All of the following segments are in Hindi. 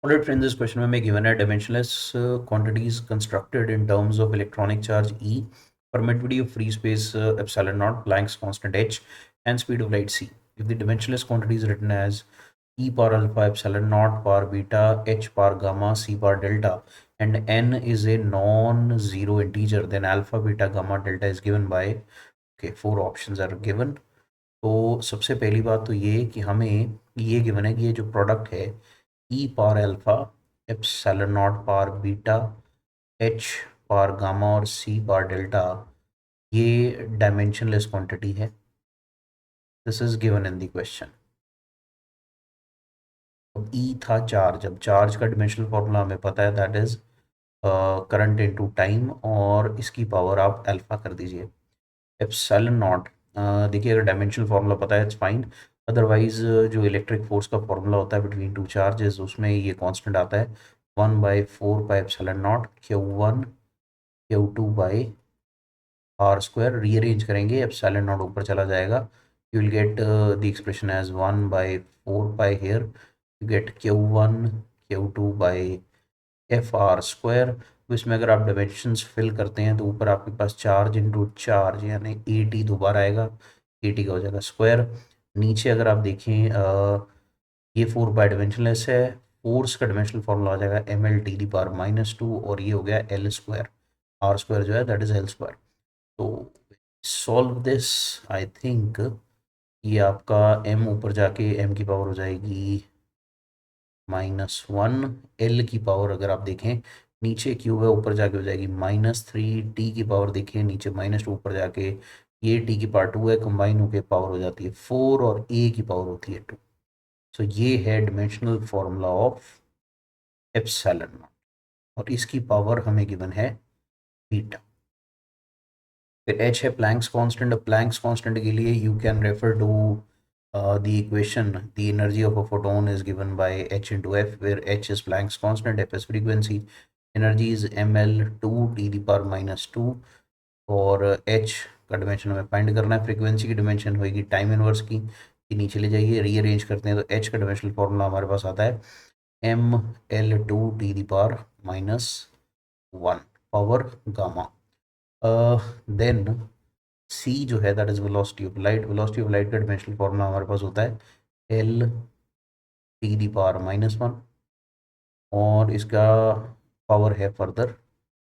Alright friends, this question में given है dimensionless quantities constructed in terms of electronic charge E, permittivity of free space epsilon naught, Planck's constant h, and speed of light c. If the dimensionless quantity is written as E power alpha epsilon naught power beta h power gamma c power delta and n is a non-zero integer, then alpha beta gamma delta is given by four options are given. तो सबसे पहली बात तो ये कि हमें ये गिवन है कि ये जो प्रोडक्ट है E power alpha epsilon naught power beta H power gamma और सी पावर डेल्टा ये डायमेंशनलेस क्वांटिटी है. This is given in the question. अब ई था चार्ज. अब चार्ज का डिमेंशनल फॉर्मूला हमें पता है, that is current into time, और इसकी पावर आप अल्फा कर दीजिए. एप्सिलॉन नॉट, देखिए अगर डायमेंशनल फार्मूला पता है इट्स फाइन, अदरवाइज जो इलेक्ट्रिक फोर्स का फार्मूला होता है बिटवीन टू चार्जेस उसमें ये कांस्टेंट आता है 1/4 epsilon naught Q1 Q2 by R square. Rearrange करेंगे, एप्सिलॉन नॉट ऊपर चला जाएगा, you will get the expression as 1/4 here, you get Q1 Q2 by F R square. तो इसमें अगर आप डायमेंशंस फिल करते हैं तो ऊपर आपके पास चार्ज इनटू चार्ज यानी ए टी दोबारा आएगा, ए टी का हो जाएगा स्क्वायर. नीचे अगर आप देखें ये 4 बाई डिमेंशनलेस है, फोर्स का डिमेंशनल फॉर्मूला आ जाएगा M L T the power -2, और ये हो गया एल स्क्वायर. आर स्क्वायर जो है दैट इज एल स्क्वायर. तो सॉल्व दिस, आई थिंक ये आपका एम ऊपर जाके एम की पावर हो जाएगी -1. एल की पावर अगर आप देखें नीचे क्यूब है, ऊपर जाके हो जाएगी -3. टी की पावर देखें नीचे -2, ऊपर जाके ये टी की पावर 2 है, कंबाइन होकर पावर हो जाती है 4, और ए की पावर होती है 2. सो ये है dimensional formula of epsilon not, और इसकी पावर हमें गिवन है बीटा. फिर एच है प्लैंक्स कांस्टेंट. प्लैंक्स कांस्टेंट के लिए you can refer to the equation. The energy of a photon is given by h into f, where h is Planck's constant, f is frequency, energy is ml 2 t the power -2, और h का डिमेंशन हमें फाइंड करना है. फ्रीक्वेंसी की डिमेंशन होगी टाइम इनवर्स की, ये नीचे ले जाइए, रीअरेंज करते हैं तो h का डिमेंशनल फॉर्मूला हमारे पास आता है ml 2 t the power -1 power gamma. Then c जो है that is velocity of light. Velocity of light का डिमेंशनल फॉर्मूला हमारे पास होता है एल टी दी पावर -1, और इसका पावर है फर्दर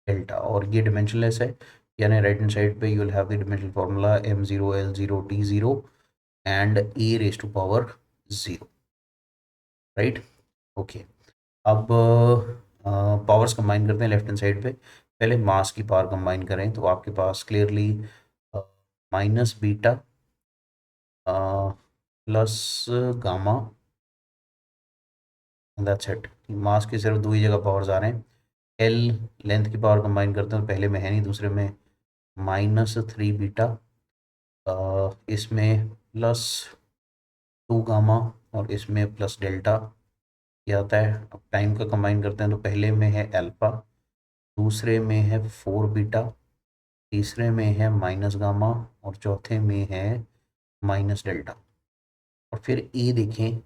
डेल्टा, और ये डिमेंशनलेस है, यानी राइट हैंड साइड पे you will have the dimensional formula m0l0t0 and a raise to power 0. Right, okay. अब पावर्स कंबाइन करते हैं लेफ्ट हैंड साइड पे. पहले मास की पावर कंबाइन करें तो आपके पास clearly minus beta plus gamma, that's it. Mass की सिर्फ दो ही जगह पावर्स आ रहे हैं. एल लेंथ की पावर कंबाइन करते हैं तो पहले में है नहीं, दूसरे में -3 बीटा, इसमें +2 गामा, और इसमें प्लस डेल्टा ये आता है. अब टाइम का कंबाइन करते हैं तो पहले में है अल्फ़ा, दूसरे में है 4 बीटा, तीसरे में है माइनस गामा, और चौथे में है माइनस डेल्टा. और फिर ए देखें,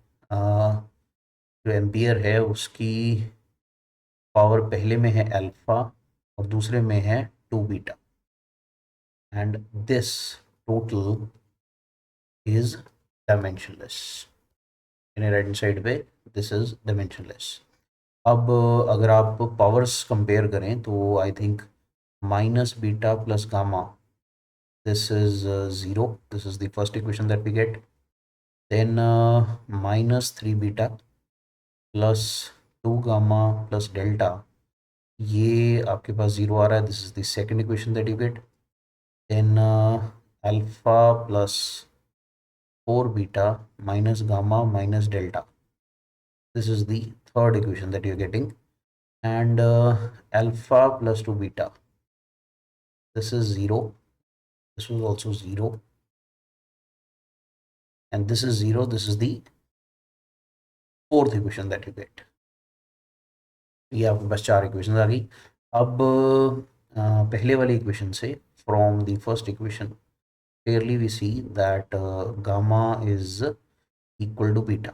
जो एम्पियर है उसकी पावर पहले में है अल्फ़ा और दूसरे में है 2 beta, and this total is dimensionless. यानी राइट हैंड साइड पे दिस इज डायमेंशनलेस. अब अगर आप पावर्स कंपेयर करें तो I think minus beta plus gamma, this is 0. This is the first equation that we get. Then -3 beta plus 2 gamma plus delta, ये आपके पास 0 आ रहा है. This is the second equation that you get. Then alpha plus 4 beta minus gamma minus delta, this is the third equation that you're getting. And alpha plus 2 beta, this is 0. This was also 0. And this is 0. This is the fourth equation that you get. ये आपके पास 4 इक्वेशन आ गई. अब पहले वाले इक्वेशन से, from the first equation, clearly we see that gamma is equal to beta,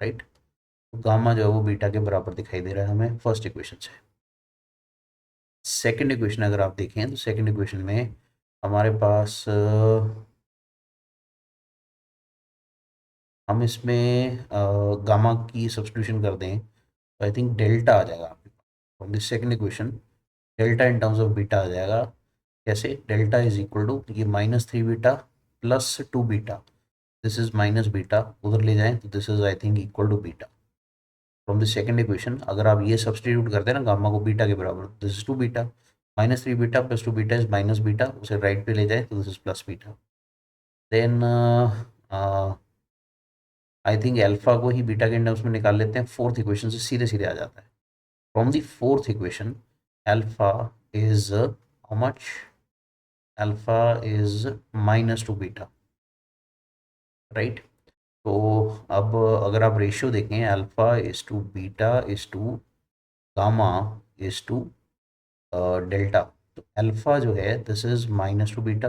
right. तो गामा जो है वो बीटा के बराबर दिखाई दे रहा है हमें फर्स्ट इक्वेशन से। सेकंड इक्वेशन अगर आप देखें तो सेकंड इक्वेशन में हमारे पास हम इसमें गामा की सब्स्टिट्यूशन कर दें तो आई थिंक डेल्टा आ जाएगा आपके पास from this second equation. Delta in terms of beta आ जाएगा। कैसे? डेल्टा इज इक्वल टू ये -3 beta plus 2 beta, this is minus beta, उधर ले जाएं तो this is I think equal to beta. From the second equation अगर आप ये सब्स्टिट्यूट करते हैं ना गामा को बीटा के बराबर, this is 2 beta, -3 beta plus 2 beta is minus beta, उसे राइट पे ले जाए तो this is plus beta. Then I think alpha को ही बीटा के टर्म्स में निकाल लेते हैं, फोर्थ इक्वेशन से सीधे सीधे आ जाता है। From the fourth equation alpha is how much? Alpha is -2 beta, right. तो अब अगर आप रेशियो देखें alpha is to beta is to gamma is to delta, तो अल्फा जो है this is -2 beta,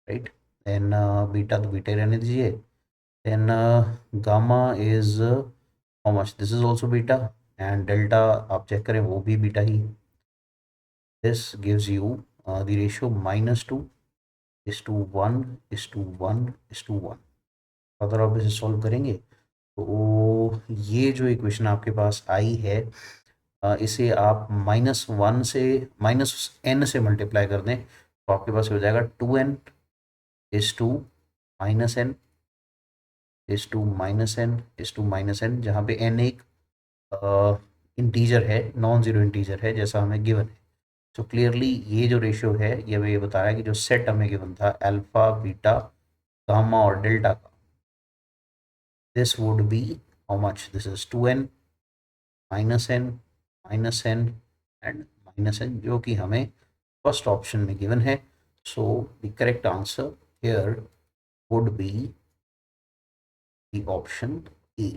right. Then beta तो बीटा ही रहने दीजिए। Then gamma is how much? This is also beta, and delta आप चेक करें वो भी बीटा ही। This gives you the ratio -2:1:1:1:1। अगर आप इसे सॉल्व करेंगे तो ये जो इक्वेशन आपके पास आई है इसे आप -1 से -n से मल्टीप्लाई कर दें तो आपके पास हो जाएगा 2n:-n -n जहाँ पे n एक इंटीजर है, नॉन ज़ीरो इंटीजर है जैसा हमें गिवन है। तो क्लियरली ये जो रेशियो है ये हमें ये बता रहा है कि जो सेट हमें गिवन था अल्फा बीटा गामा और डेल्टा का, this would be how much? This is 2n -n and -n, जो कि हमें फर्स्ट ऑप्शन में गिवन है। So the correct answer here would be the option A.